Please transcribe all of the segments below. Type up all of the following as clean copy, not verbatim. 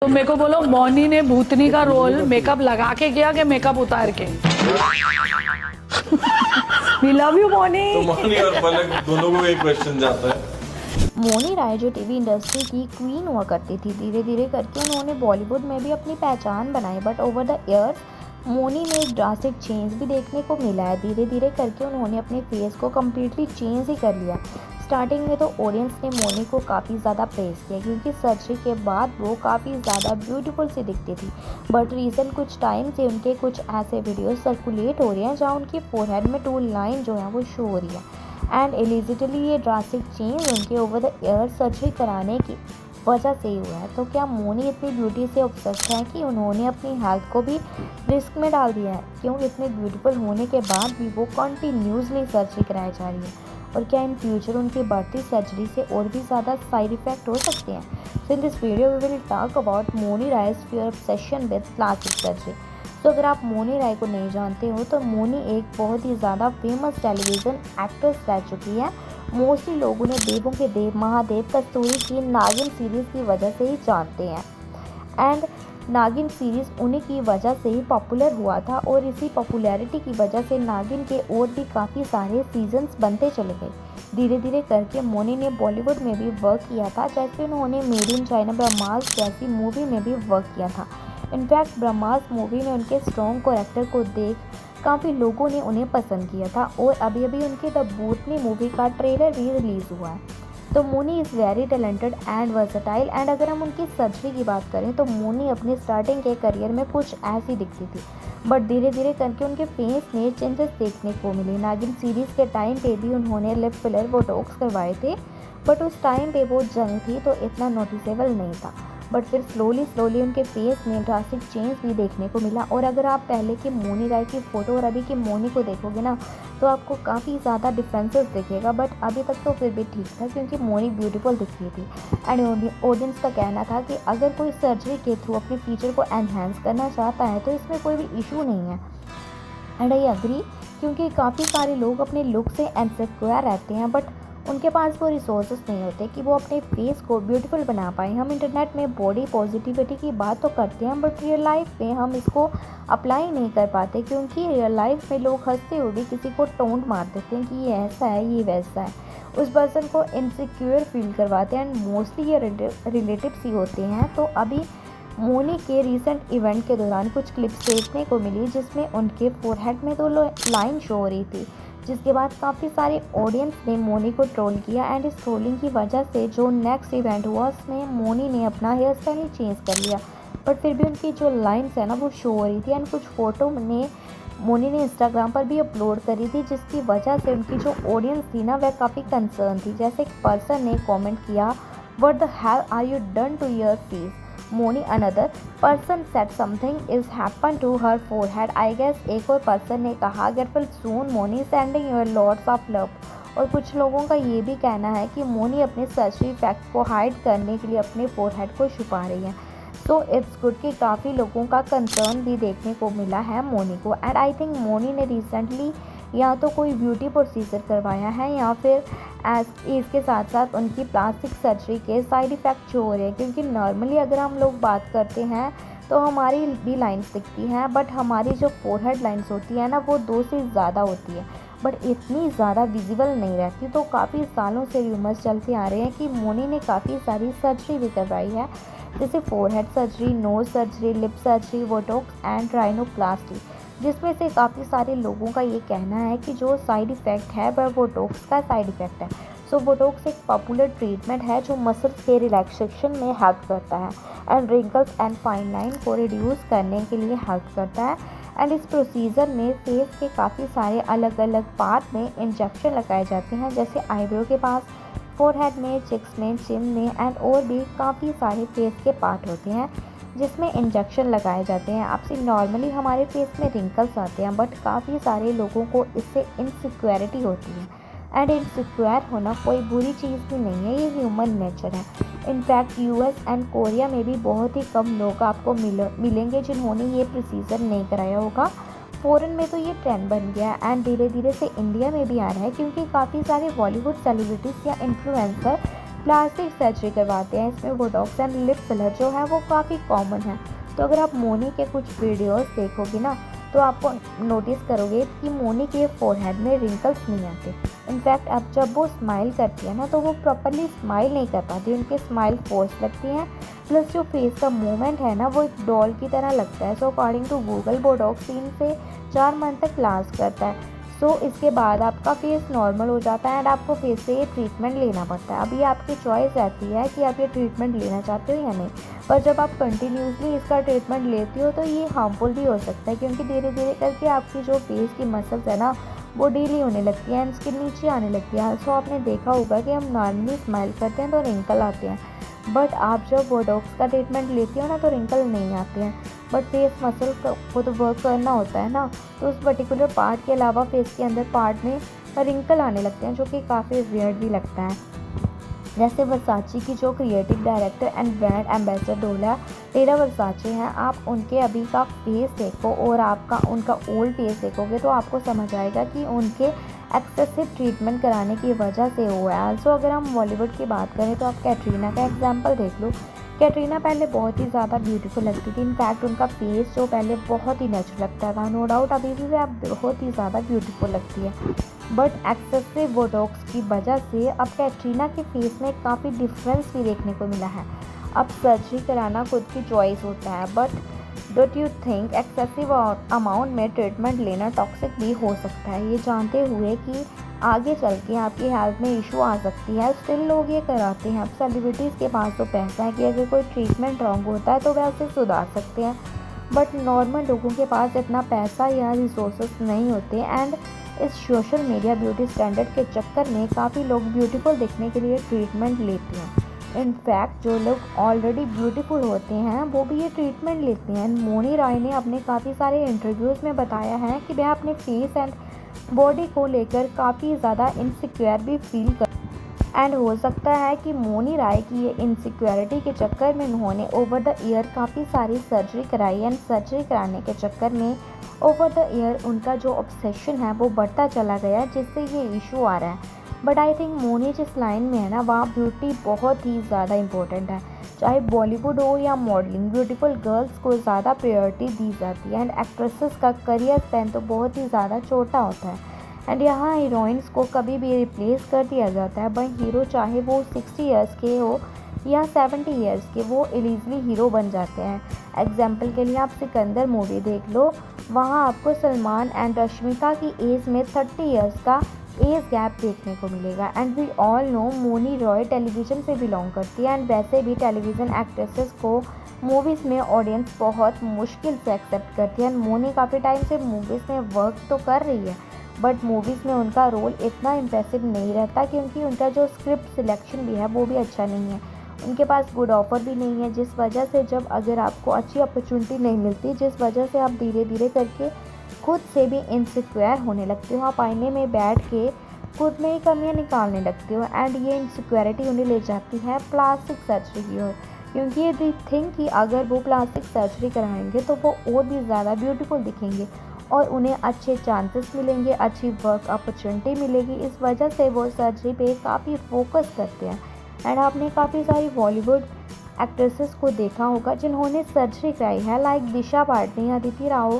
तो मेरे को बोलो मौनी ने भूतनी का रोल मेकअप लगा के किया कि मेकअप उतार के? We love you Mouni. तो मौनी और पलक दोनों को एक क्वेश्चन जाता है। मौनी राय जो टीवी इंडस्ट्री की क्वीन हुआ करती थी, धीरे धीरे करके उन्होंने बॉलीवुड में भी अपनी पहचान बनाई। But over the years Mouni में एक ड्रास्टिक चेंज भी देखने को मिला है। धीरे धीरे करके उन्होंने अपने फेस को कम्प्लीटली चेंज ही कर लिया। स्टार्टिंग में तो ऑडियंस ने मौनी को काफ़ी ज़्यादा प्रेस किया क्योंकि सर्जरी के बाद वो काफ़ी ज़्यादा ब्यूटीफुल सी दिखती थी। बट रीज़न कुछ टाइम से उनके कुछ ऐसे वीडियोस सर्कुलेट हो रहे हैं जहाँ उनकी फोरहेड में 2 लाइन जो है वो शो हो रही है। एंड एलिजिटली ये ड्रास्टिक चेंज उनके ओवर द ईयर सर्जरी कराने की वजह से ही हुआ है। तो क्या मौनी इतनी ब्यूटी से ऑब्सेस्ड है कि उन्होंने अपनी हेल्थ को भी रिस्क में डाल दिया है? क्यों इतने ब्यूटीफुल होने के बाद भी वो कंटिन्यूसली सर्जरी कराई जा रही है? और क्या इन फ्यूचर उनकी बढ़ती सर्जरी से और भी ज़्यादा साइड इफेक्ट हो सकते हैं? So in this video we will talk about Mouni Rai's fear obsession with plastic surgery. तो अगर आप मौनी राय को नहीं जानते हो तो मौनी एक बहुत ही ज़्यादा फेमस टेलीविज़न एक्ट्रेस रह चुकी है। मोस्टली लोग उन्हें देवों के देव महादेव कस्तूरी की नागिन सीरीज़ की वजह से ही जानते हैं। एंड नागिन सीरीज़ उन्हीं की वजह से ही पॉपुलर हुआ था और इसी पॉपुलैरिटी की वजह से नागिन के और भी काफ़ी सारे सीजन्स बनते चले गए। धीरे धीरे करके मौनी ने बॉलीवुड में भी वर्क किया था, जैसे उन्होंने मेड इन चाइना ब्रह्मास जैसी मूवी में भी वर्क किया था। इनफैक्ट ब्रह्मास मूवी में उनके स्ट्रॉन्ग कैरेक्टर को देख काफ़ी लोगों ने उन्हें पसंद किया था और अभी अभी उनकी द भूतनी मूवी का ट्रेलर भी रिलीज़ हुआ है। तो Mouni is very talented and versatile. And अगर हम उनकी सर्जरी की बात करें तो मौनी अपने स्टार्टिंग के करियर में कुछ ऐसी दिखती थी, बट धीरे धीरे करके उनके फेस में चेंजेस देखने को मिले। नागिन सीरीज़ के टाइम पे भी उन्होंने लिप फिलर बोटॉक्स करवाए थे, बट उस टाइम पे वो जंग थी तो इतना नोटिसेबल नहीं था। बट फिर स्लोली उनके फेस में ड्रास्टिक चेंज भी देखने को मिला। और अगर आप पहले की मौनी राय की फ़ोटो और अभी की मौनी को देखोगे ना तो आपको काफ़ी ज़्यादा डिफरेंसेस दिखेगा। बट अभी तक तो फिर भी ठीक था क्योंकि मौनी ब्यूटीफुल दिख रही थी। एंड ऑडियंस का कहना था कि अगर कोई सर्जरी के थ्रू अपने फीचर को एनहेंस करना चाहता है तो इसमें कोई भी इशू नहीं है। एंड आई एग्री, क्योंकि काफ़ी सारे लोग अपने लुक से इनसिक्योर रहते हैं बट उनके पास वो रिसोर्सेज नहीं होते कि वो अपने फेस को ब्यूटीफुल बना पाएँ। हम इंटरनेट में बॉडी पॉजिटिविटी की बात तो करते हैं बट रियल लाइफ में हम इसको अप्लाई नहीं कर पाते, क्योंकि रियल लाइफ में लोग हंसते हुए भी किसी को टोंट मार देते हैं कि ये ऐसा है, ये वैसा है। उस पर्सन को इनसिक्योर फील करवाते हैं एंड मोस्टली ये रिलेटिव्स ही होते हैं। तो अभी मौनी के रीसेंट इवेंट के दौरान कुछ क्लिप्स देखने को मिली जिसमें उनके फोरहेड में 2 लाइन शो हो रही थी, जिसके बाद काफ़ी सारे ऑडियंस ने मौनी को ट्रोल किया। एंड इस ट्रोलिंग की वजह से जो नेक्स्ट इवेंट हुआ उसमें मौनी ने अपना हेयर स्टाइल ही चेंज कर लिया, बट फिर भी उनकी जो लाइन्स है ना वो शो हो रही थी। एंड कुछ फ़ोटो ने मौनी ने इंस्टाग्राम पर भी अपलोड करी थी, जिसकी वजह से उनकी जो ऑडियंस थी ना वह काफ़ी कंसर्न थी। जैसे एक पर्सन ने कॉमेंट किया, what the hell are you done to your face Mouni? Another person said something is happen to her forehead. I guess एक और पर्सन ने कहा, get well soon Mouni sending your lots of love. और कुछ लोगों का ये भी कहना है कि मौनी अपने सर्जरी फैक्ट को हाइड करने के लिए अपने फोरहेड को छुपा रही है। सो इट्स गुड कि काफ़ी लोगों का कंसर्न भी देखने को मिला है मौनी को। एंड आई थिंक मौनी ने रिसेंटली या तो कोई ब्यूटी प्रोसीजर करवाया है या फिर इसके साथ साथ उनकी प्लास्टिक सर्जरी के साइड इफ़ेक्ट जो हो रहे हैं, क्योंकि नॉर्मली अगर हम लोग बात करते हैं तो हमारी भी लाइंस दिखती हैं बट हमारी जो फोरहेड लाइंस होती है ना वो 2 से ज़्यादा होती है, बट इतनी ज़्यादा विजिबल नहीं रहती। तो काफ़ी सालों से रूमर्स चलते आ रहे हैं कि मौनी ने काफ़ी सारी सर्जरी भी करवाई है, जैसे forehead surgery, nose surgery, lip surgery, botox and rhinoplasty, जिसमें से काफ़ी सारे लोगों का ये कहना है कि जो साइड इफ़ेक्ट है वह बोटॉक्स का साइड इफ़ेक्ट है। सो बोटॉक्स एक पॉपुलर ट्रीटमेंट है जो मसल्स के रिलैक्सेशन में हेल्प करता है and wrinkles and fine line को रिड्यूस करने के लिए हेल्प करता है। एंड इस प्रोसीजर में फेस के काफ़ी सारे अलग अलग पार्ट में इंजेक्शन लगाए जाते हैं, जैसे आईब्रो के पास, फोरहेड में, चिक्स में, चिन में एंड और भी काफ़ी सारे फेस के पार्ट होते हैं जिसमें इंजेक्शन लगाए जाते हैं। आपसे नॉर्मली हमारे फेस में रिंकल्स आते हैं बट काफ़ी सारे लोगों को इससे इनसिक्योरिटी होती है। एंड इनसिक्योर होना कोई बुरी चीज़ भी नहीं है, ये ह्यूमन नेचर है। इनफैक्ट यूएस एंड कोरिया में भी बहुत ही कम लोग आपको मिलेंगे जिन्होंने ये प्रोसीजर नहीं कराया होगा। फ़ॉरेन में तो ये ट्रेंड बन गया है एंड धीरे धीरे से इंडिया में भी आ रहा है, क्योंकि काफ़ी सारे बॉलीवुड सेलिब्रिटीज़ या इन्फ्लुएंसर प्लास्टिक सर्जरी करवाते हैं। इसमें बोटॉक्स एंड लिप फिलर जो है वो काफ़ी कॉमन है। तो अगर आप मोनी के कुछ वीडियोस देखोगे ना तो आपको नोटिस करोगे कि मोनी के फोरहेड में रिंकल्स नहीं आते। इनफैक्ट अब जब वो स्माइल करती है ना तो वो प्रॉपरली स्माइल नहीं कर पाती, उनके स्माइल फोर्स लगती हैं। प्लस जो फेस का मूवमेंट है ना वो एक डॉल की तरह लगता है। So according to Google botox 3 से 4 मंथ तक लास्ट करता है। सो इसके बाद आपका फेस नॉर्मल हो जाता है एंड आपको फेस से ये ट्रीटमेंट लेना पड़ता है। अभी आपकी चॉइस रहती है कि आप ये ट्रीटमेंट लेना चाहते हो या नहीं। पर जब आप कंटिन्यूसली इसका ट्रीटमेंट लेती हो तो ये हार्मफुल भी हो सकता है, क्योंकि धीरे धीरे करके आपकी जो फेस की मसल्स है ना वो ढीली होने लगती है एंड स्किन नीचे आने लगती है। सो आपने देखा होगा कि हम नॉर्मली स्माइल करते हैं तो रिंकल आते हैं, बट आप जब बोटॉक्स का ट्रीटमेंट लेती हो ना तो रिंकल नहीं आते हैं। बट फेस मसल को तो वर्क करना होता है ना, तो उस पर्टिकुलर पार्ट के अलावा फेस के अंदर पार्ट में रिंकल आने लगते हैं, जो कि काफ़ी वियर्ड भी लगता है। जैसे वर्साचे की जो creative director and brand ambassador Terra Versace हैं, आप उनके अभी का फेस देखो और आपका उनका ओल्ड फेस देखोगे तो आपको समझ आएगा कि उनके एक्सेसिव ट्रीटमेंट कराने की वजह से हुआ है। आल्सो अगर हम बॉलीवुड की बात करें तो आप कैटरीना का एग्जाम्पल देख लो। कैटरीना पहले बहुत ही ज़्यादा ब्यूटीफुल लगती थी। इनफैक्ट उनका फेस जो पहले बहुत ही नेचुरल लगता था, नो डाउट अभी भी आप बहुत ही ज़्यादा ब्यूटीफुल लगती है। बट एक्सेसिव बोटॉक्स की वजह से अब कैटरीना के फेस में काफ़ी डिफरेंस भी देखने को मिला है। अब सर्जरी कराना खुद की चॉइस होता है, but don't you think excessive amount में ट्रीटमेंट लेना टॉक्सिक भी हो सकता है, ये जानते हुए कि आगे चल के आपकी हेल्थ में इशू आ सकती है, स्टिल लोग ये कराते हैं। अब सेलिब्रिटीज़ के पास तो पैसा है कि अगर कोई ट्रीटमेंट रॉन्ग होता है तो वह उसे सुधार सकते हैं, बट नॉर्मल लोगों के पास इतना पैसा या रिसोर्सेस नहीं होते। एंड इस सोशल मीडिया ब्यूटी स्टैंडर्ड के चक्कर में काफ़ी लोग ब्यूटीफुल दिखने के लिए ट्रीटमेंट लेते हैं। इनफैक्ट जो लोग ऑलरेडी ब्यूटीफुल होते हैं वो भी ये ट्रीटमेंट लेते हैं। मोनी राय ने अपने काफ़ी सारे इंटरव्यूज़ में बताया है कि वह अपने फेस एंड बॉडी को लेकर काफ़ी ज़्यादा इनसिक्योर भी फील कर एंड हो सकता है कि मोनी राय की ये इनसिक्योरिटी के चक्कर में उन्होंने ओवर द ईयर काफ़ी सारी सर्जरी कराई एंड सर्जरी कराने के चक्कर में ओवर द ईयर उनका जो ऑब्सेशन है वो बढ़ता चला गया, जिससे ये इशू आ रहा है। बट आई थिंक मोनी जिस लाइन में है ना वहाँ ब्यूटी बहुत ही ज़्यादा इम्पोर्टेंट है। चाहे बॉलीवुड हो या मॉडलिंग, ब्यूटीफुल गर्ल्स को ज़्यादा प्रायोरिटी दी जाती है एंड एक्ट्रेसेस का करियर स्पैन तो बहुत ही ज़्यादा छोटा होता है एंड यहाँ हीरोइंस को कभी भी रिप्लेस कर दिया जाता है बाई हीरो, चाहे वो 60 ईयर्स के हो या 70 ईयर्स के, वो इजीली हीरो बन जाते हैं। एग्जाम्पल के लिए आप सिकंदर मूवी देख लो, वहाँ आपको सलमान एंड रश्मिका की एज में 30 ईयर्स का एज गैप देखने को मिलेगा। And we all know Mouni Roy television से बिलोंग करती है एंड वैसे भी टेलीविज़न एक्ट्रेसेस को मूवीज़ में ऑडियंस बहुत मुश्किल से एक्सेप्ट करती है। एंड मोनी काफ़ी टाइम से मूवीज़ में वर्क तो कर रही है, बट मूवीज़ में उनका रोल इतना इम्प्रेसिव नहीं रहता, क्योंकि उनका जो स्क्रिप्ट सिलेक्शन भी है वो भी अच्छा नहीं है। उनके पास गुड ऑफर भी नहीं है, जिस वजह से जब अगर आपको अच्छी अपॉर्चुनिटी नहीं मिलती, जिस वजह से आप धीरे धीरे करके खुद से भी इनसिक्योर होने लगते हो। आप आईने में बैठ के खुद में ही कमियां निकालने लगते हो एंड ये इनसिक्योरिटी उन्हें ले जाती है प्लास्टिक सर्जरी की ओर, क्योंकि ये दे थिंक कि अगर वो प्लास्टिक सर्जरी कराएंगे तो वो और भी ज़्यादा ब्यूटीफुल दिखेंगे और उन्हें अच्छे चांसेस मिलेंगे, अच्छी वर्क अपॉर्चुनिटी मिलेगी। इस वजह से वो सर्जरी पे काफ़ी फोकस करते हैं। एंड आपने काफ़ी सारी बॉलीवुड एक्ट्रेसेस को देखा होगा जिन्होंने सर्जरी कराई है, लाइक दिशा पाटनी, अदिति राव,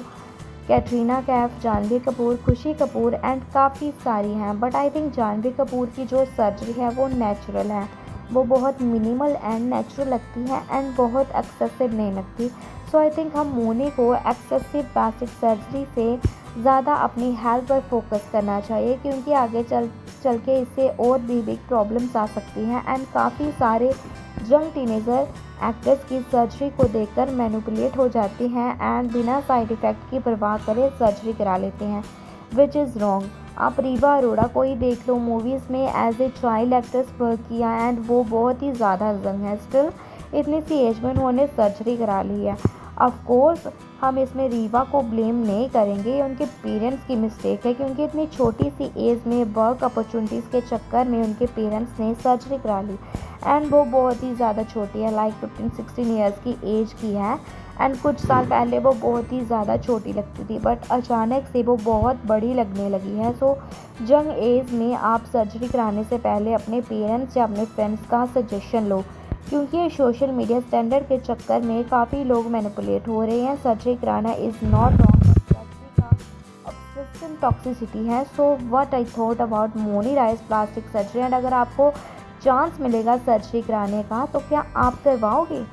कैटरीना कैफ, जानवी कपूर, खुशी कपूर एंड काफ़ी सारी हैं। But I think Janhvi Kapoor की जो सर्जरी है वो नेचुरल है, वो बहुत मिनिमल एंड नेचुरल लगती है एंड बहुत एक्सेसिव नहीं लगती। सो आई थिंक हम मोनी को एक्सेसिव प्लास्टिक सर्जरी से ज़्यादा अपनी हेल्थ पर फोकस करना चाहिए, क्योंकि आगे चल के इससे और भी बिग प्रॉब्लम्स आ सकती हैं एंड काफ़ी सारे यंग टीनेजर एक्टर्स की सर्जरी को देखकर मैनिपुलेट हो जाती हैं एंड बिना साइड इफ़ेक्ट की परवाह करे सर्जरी करा लेते हैं, विच इज़ रॉन्ग। आप रीवा अरोड़ा को ही देख लो, मूवीज़ में as a child actress work किया एंड वो बहुत ही ज़्यादा यंग है, स्टिल इतनी सी एज में उन्होंने सर्जरी करा ली है। ऑफ कोर्स हम इसमें रीवा को ब्लेम नहीं करेंगे, ये उनके पेरेंट्स की मिस्टेक है, क्योंकि इतनी छोटी सी एज में वर्क अपॉर्चुनिटीज़ के चक्कर में उनके पेरेंट्स ने सर्जरी करा ली एंड वो बहुत ही ज़्यादा छोटी है, लाइक 15-16 ईयर्स की एज की है एंड कुछ साल पहले वो बहुत ही ज़्यादा छोटी लगती थी, बट अचानक से वो बहुत बड़ी लगने लगी है। सो यंग एज में आप सर्जरी कराने से पहले अपने पेरेंट्स या अपने फ्रेंड्स का सजेशन लो, क्योंकि सोशल मीडिया स्टैंडर्ड के चक्कर में काफ़ी लोग मैनिपुलेट हो रहे हैं। सर्जरी कराना इज़ नॉट रॉन्ग, सर्जरी का ऑब्सेशन टॉक्सिसिटी है। So what I thought about Mouni Roy's plastic surgery, and अगर आपको चांस मिलेगा सर्जरी कराने का तो क्या आप करवाओगे?